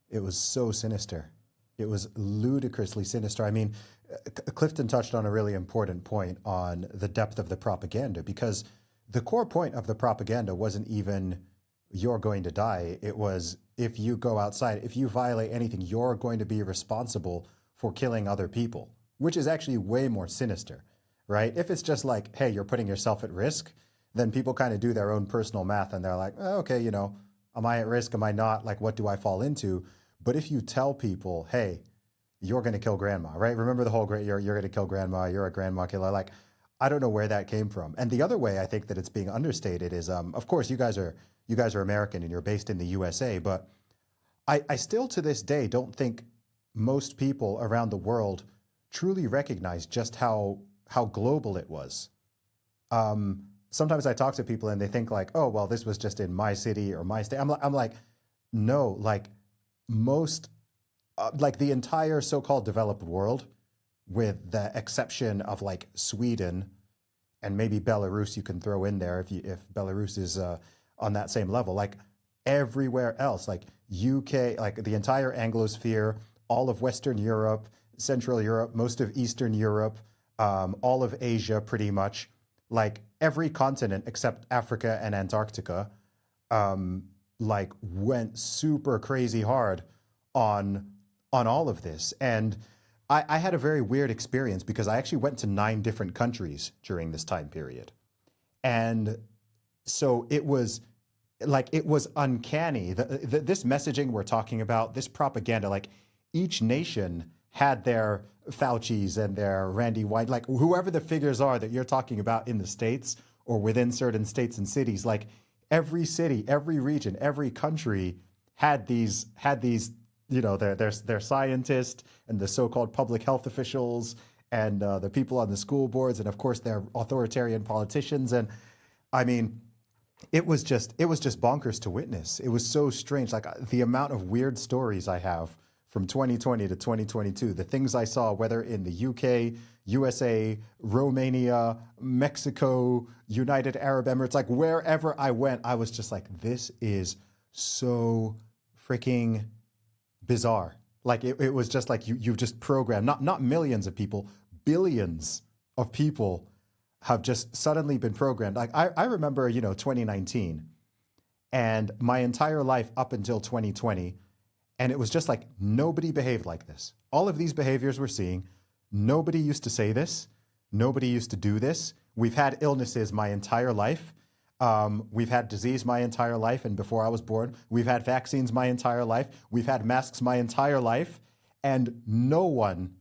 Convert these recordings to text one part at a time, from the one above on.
It was so sinister. It was ludicrously sinister. I mean, Clifton touched on a really important point on the depth of the propaganda, because the core point of the propaganda wasn't even you're going to die. It was, if you go outside, if you violate anything, you're going to be responsible for killing other people, which is actually way more sinister, right? If it's just like, hey, you're putting yourself at risk, then people kind of do their own personal math and they're like, oh, okay, am I at risk? Am I not? Like, what do I fall into? But if you tell people, hey, you're going to kill grandma, right? Remember the whole you're going to kill grandma, you're a grandma killer. Like, I don't know where that came from. And the other way I think that it's being understated is, of course, you guys are American and you're based in the USA, but I still to this day don't think most people around the world truly recognize just how global it was. Sometimes I talk to people and they think like, oh, well, this was just in my city or my state. I'm like, no, like most, like the entire so-called developed world, with the exception of like Sweden and maybe Belarus, you can throw in there if Belarus is on that same level. Like everywhere else, like UK, like the entire Anglosphere, all of Western Europe, Central Europe, most of Eastern Europe, all of Asia, pretty much, like every continent except Africa and Antarctica, like went super crazy hard on all of this. And I had a very weird experience because I actually went to 9 different countries during this time period. And so it was uncanny. This messaging we're talking about, this propaganda, like each nation had their Fauci's and their Randy White, like whoever the figures are that you're talking about in the States or within certain states and cities, like every city, every region, every country had these, their scientists and the so-called public health officials and the people on the school boards, and of course their authoritarian politicians. And I mean, it was just bonkers to witness. It was so strange. Like the amount of weird stories I have from 2020 to 2022, the things I saw, whether in the UK, USA, Romania, Mexico, United Arab Emirates, like wherever I went, I was just like, this is so freaking bizarre. Like it was just like you've just programmed, not millions of people, billions of people have just suddenly been programmed. Like I remember, 2019 and my entire life up until 2020. And it was just like, nobody behaved like this. All of these behaviors we're seeing, nobody used to say this. Nobody used to do this. We've had illnesses my entire life. We've had disease my entire life. And before I was born, we've had vaccines my entire life. We've had masks my entire life. And no one,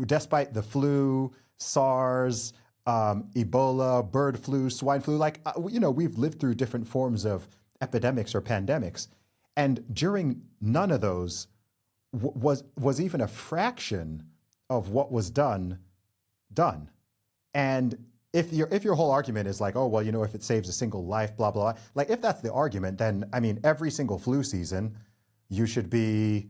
despite the flu, SARS, Ebola, bird flu, swine flu, like, we've lived through different forms of epidemics or pandemics. And during none of those was even a fraction of what was done. And if your whole argument is like, oh, well, if it saves a single life, blah, blah, blah, like if that's the argument, then I mean, every single flu season, you should be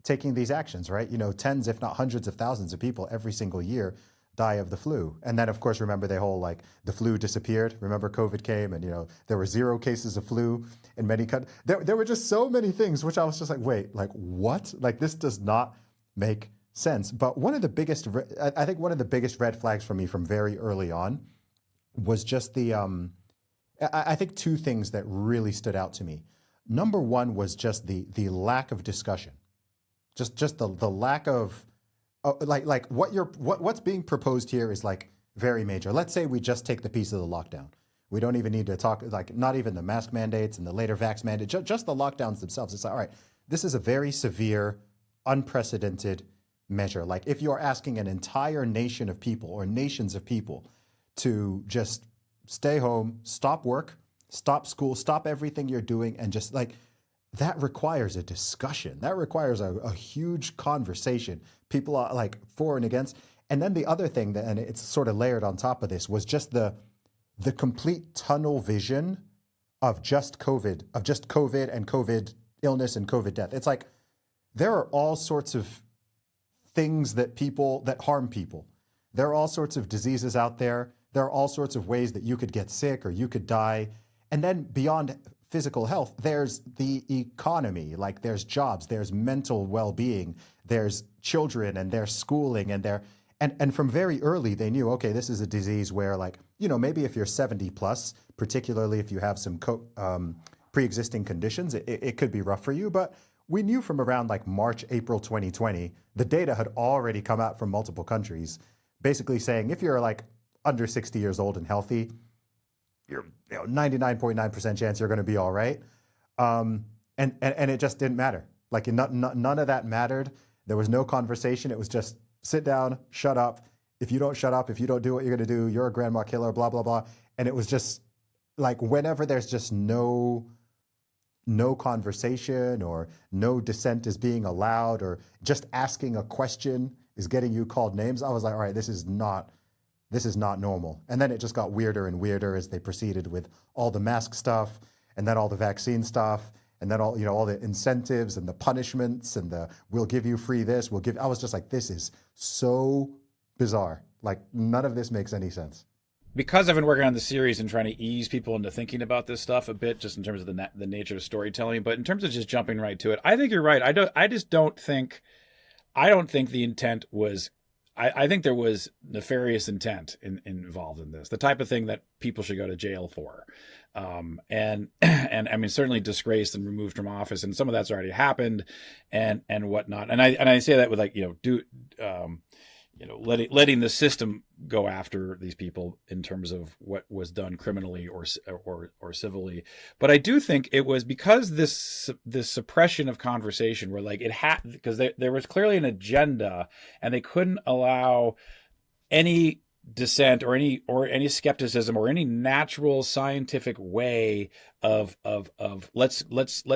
taking these actions, right? Tens, if not hundreds of thousands of people every single year die of the flu. And then, of course, remember the whole, like, the flu disappeared. Remember COVID came and, there were 0 cases of flu in many countries. There were just so many things, which I was just like, wait, like, what? Like, this does not make sense. But one of the biggest red flags for me from very early on was just I think 2 things that really stood out to me. Number one was just the lack of discussion. Just the lack of, like what's being proposed here is like very major. Let's say we just take the piece of the lockdown. We don't even need to talk, like not even the mask mandates and the later vax mandate, just the lockdowns themselves. It's like, all right, this is a very severe, unprecedented measure. Like if you're asking an entire nation of people or nations of people to just stay home, stop work, stop school, stop everything you're doing, and just like, that requires a discussion. That requires a huge conversation. People are like for and against. And then the other thing and it's sort of layered on top of this, was just the complete tunnel vision of just COVID and COVID illness and COVID death. It's like, there are all sorts of things that harm people. There are all sorts of diseases out there. There are all sorts of ways that you could get sick or you could die. And then beyond physical health, there's the economy, like there's jobs, there's mental well-being, there's children and their schooling and their and from very early they knew, okay, this is a disease where, like, you know, maybe if you're 70 plus, particularly if you have some pre-existing conditions, it could be rough for you. But we knew from around like March, April 2020, the data had already come out from multiple countries, basically saying if you're like under 60 years old and healthy, you're 99.9% chance you're going to be all right. And it just didn't matter. Like none of that mattered. There was no conversation. It was just sit down, shut up. If you don't shut up, if you don't do what you're going to do, you're a grandma killer, blah, blah, blah. And it was just like whenever there's just no conversation or no dissent is being allowed or just asking a question is getting you called names, I was like, all right, this is not normal. And then it just got weirder and weirder as they proceeded with all the mask stuff and then all the vaccine stuff and then all the incentives and the punishments and we'll give you free this, I was just like, this is so bizarre. Like none of this makes any sense. Because I've been working on the series and trying to ease people into thinking about this stuff a bit, just in terms of the nature of storytelling, but in terms of just jumping right to it, I think you're right. I don't think the intent was. I think there was nefarious intent involved in this, the type of thing that people should go to jail for, and I mean certainly disgraced and removed from office, and some of that's already happened, and whatnot. And I say that with like letting the system go after these people in terms of what was done criminally or civilly. But I do think it was because this suppression of conversation where like it had, because there was clearly an agenda and they couldn't allow any dissent or any skepticism or any natural scientific way of let's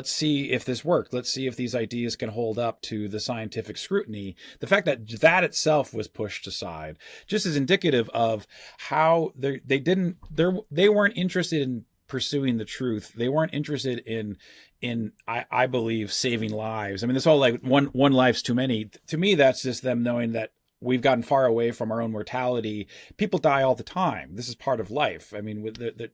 see if this worked. Let's see if these ideas can hold up to the scientific scrutiny. The fact that itself was pushed aside just is indicative of how they weren't interested in pursuing the truth. They weren't interested in I believe saving lives. I mean, this whole like one life's too many. To me, that's just them knowing that we've gotten far away from our own mortality. People die all the time. This is part of life. I mean, with the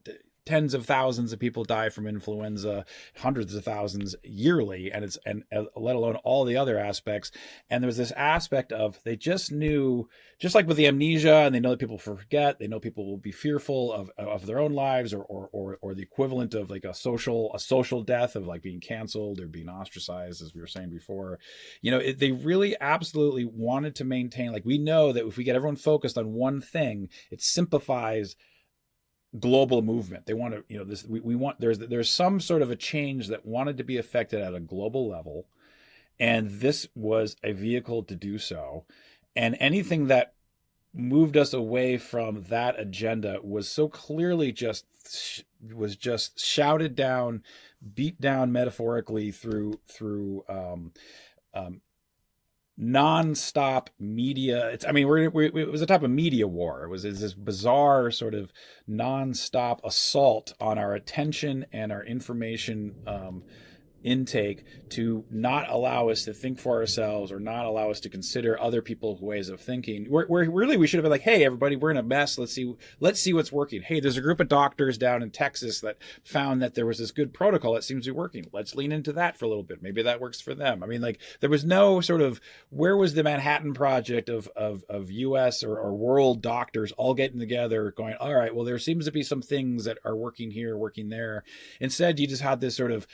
tens of thousands of people die from influenza, hundreds of thousands yearly, and let alone all the other aspects. And there was this aspect of they just knew, just like with the amnesia, and they know that people forget. They know people will be fearful of their own lives, or the equivalent of like a social death of like being canceled or being ostracized, as we were saying before. They really absolutely wanted to maintain, like, we know that if we get everyone focused on one thing, it simplifies global movement. They want to, we want, there's some sort of a change that wanted to be affected at a global level. And this was a vehicle to do so. And anything that moved us away from that agenda was so clearly just shouted down, beat down metaphorically through non-stop media. It was a type of media war. It was this bizarre sort of non-stop assault on our attention and our information intake to not allow us to think for ourselves or not allow us to consider other people's ways of thinking. We should have been like, hey, everybody, we're in a mess. Let's see what's working. Hey, there's a group of doctors down in Texas that found that there was this good protocol that seems to be working. Let's lean into that for a little bit. Maybe that works for them. I mean, like, there was no sort of, where was the Manhattan Project of US or world doctors all getting together going, all right, well, there seems to be some things that are working here, working there. Instead, you just had this sort of,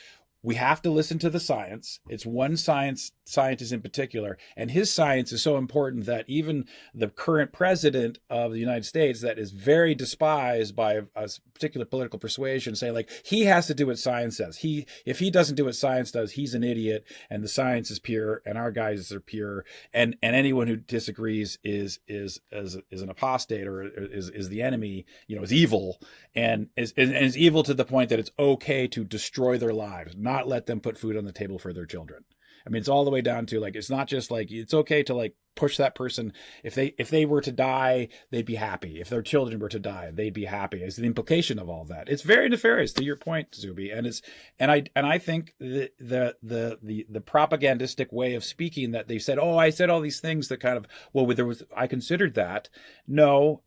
we have to listen to the science. It's one scientist in particular, and his science is so important that even the current president of the United States, that is very despised by a particular political persuasion, saying like, he has to do what science says. If he doesn't do what science does, he's an idiot, and the science is pure, and our guys are pure, and anyone who disagrees is an apostate, or is the enemy, is evil, and is evil to the point that it's okay to destroy their lives, not let them put food on the table for their children. I mean, it's all the way down to like, it's not just like, it's okay to like push that person. If they were to die, they'd be happy. If their children were to die, they'd be happy. It's the implication of all that. It's very nefarious, to your point, Zuby. And I think the propagandistic way of speaking, that they said, oh, I said all these things that kind of, I considered that. No,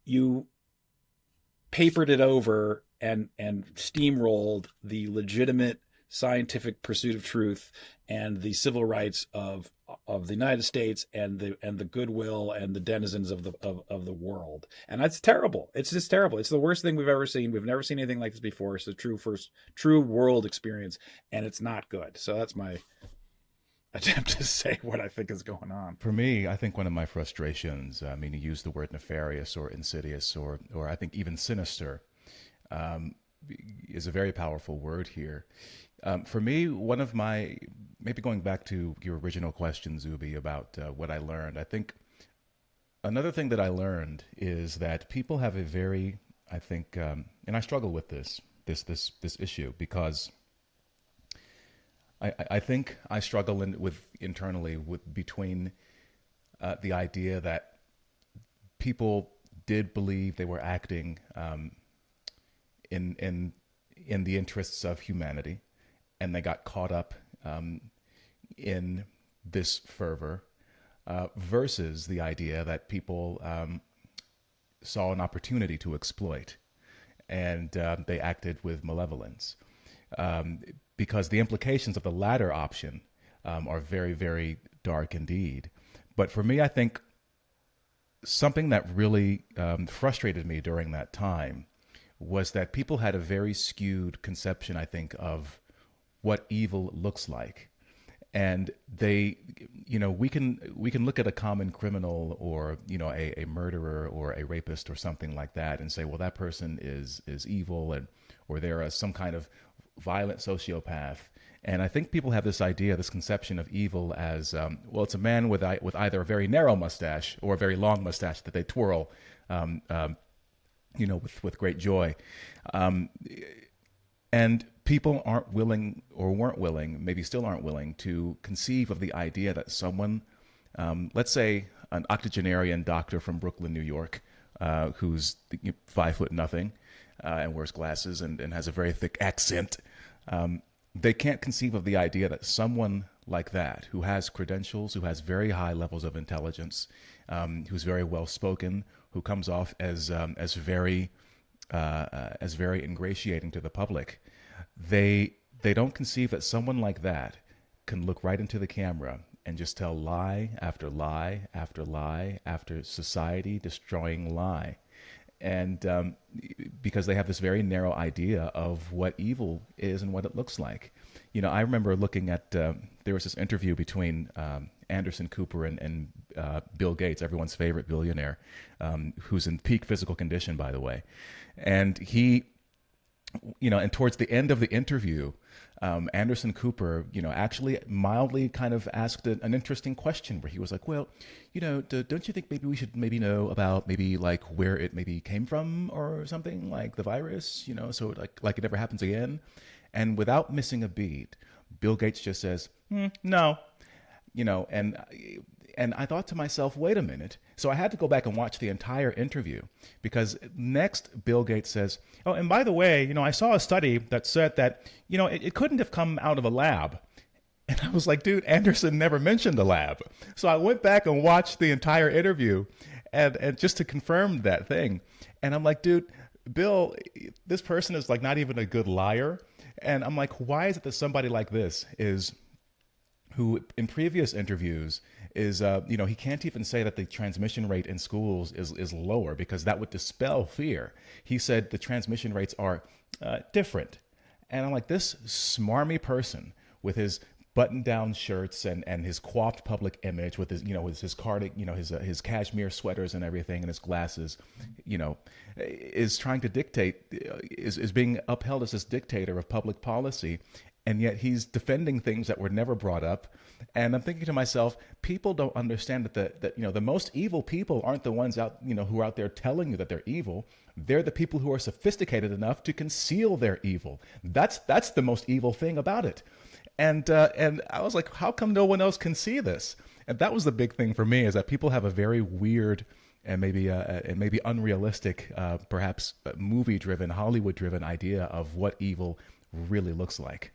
you papered it over and steamrolled the legitimate scientific pursuit of truth and the civil rights of the United States and the goodwill and the denizens of the world. And that's terrible. It's just terrible. It's the worst thing we've ever seen. We've never seen anything like this before. It's a true world experience, and it's not good. So that's my attempt to say what I think is going on. For me, I think one of my frustrations, I mean, you use the word nefarious or insidious or I think even sinister, is a very powerful word here. For me, one of my, maybe going back to your original question, Zuby, about what I learned, I think another thing that I learned is that people have a very, I think, and I struggle with this issue because I think I struggle internally between the idea that people did believe they were acting in the interests of humanity, and they got caught up in this fervor, versus the idea that people saw an opportunity to exploit, and they acted with malevolence. Because the implications of the latter option are very, very dark indeed. But for me, I think something that really frustrated me during that time was that people had a very skewed conception, I think, of what evil looks like. And they, we can look at a common criminal or, a murderer or a rapist or something like that and say, well, that person is evil, or they're some kind of violent sociopath. And I think people have this idea, this conception of evil as, well, it's a man with either a very narrow mustache or a very long mustache that they twirl, with great joy. And people aren't willing, or weren't willing, maybe still aren't willing, to conceive of the idea that someone, let's say an octogenarian doctor from Brooklyn, New York, who's 5'0" and wears glasses and has a very thick accent, they can't conceive of the idea that someone like that, who has credentials, who has very high levels of intelligence, who's very well spoken, who comes off as very ingratiating to the public, they don't conceive that someone like that can look right into the camera and just tell lie after lie after lie after society destroying lie. And because they have this very narrow idea of what evil is and what it looks like. I remember looking at, there was this interview between Anderson Cooper and Bill Gates, everyone's favorite billionaire, who's in peak physical condition, by the way. And he, and towards the end of the interview, Anderson Cooper, actually mildly kind of asked an interesting question where he was like, well, don't you think maybe we should know about maybe like where it maybe came from or something, like the virus, so like it never happens again. And without missing a beat, Bill Gates just says, no, and I thought to myself, wait a minute. So I had to go back and watch the entire interview, because next Bill Gates says, oh, and by the way, I saw a study that said that, it couldn't have come out of a lab. And I was like, dude, Anderson never mentioned a lab. So I went back and watched the entire interview and just to confirm that thing. And I'm like, dude, Bill, this person is like not even a good liar. And I'm like, why is it that somebody like this who in previous interviews is, he can't even say that the transmission rate in schools is lower, because that would dispel fear. He said the transmission rates are different. And I'm like, this smarmy person with his button-down shirts and his coiffed public image, with his, with his his cashmere sweaters and everything, and his glasses, is trying to dictate, is being upheld as this dictator of public policy. And yet he's defending things that were never brought up. And I'm thinking to myself, people don't understand that the most evil people aren't the ones out, who are out there telling you that they're evil. They're the people who are sophisticated enough to conceal their evil. That's the most evil thing about it. And I was like, how come no one else can see this? And that was the big thing for me, is that people have a very weird and maybe unrealistic, perhaps movie-driven, Hollywood-driven idea of what evil really looks like.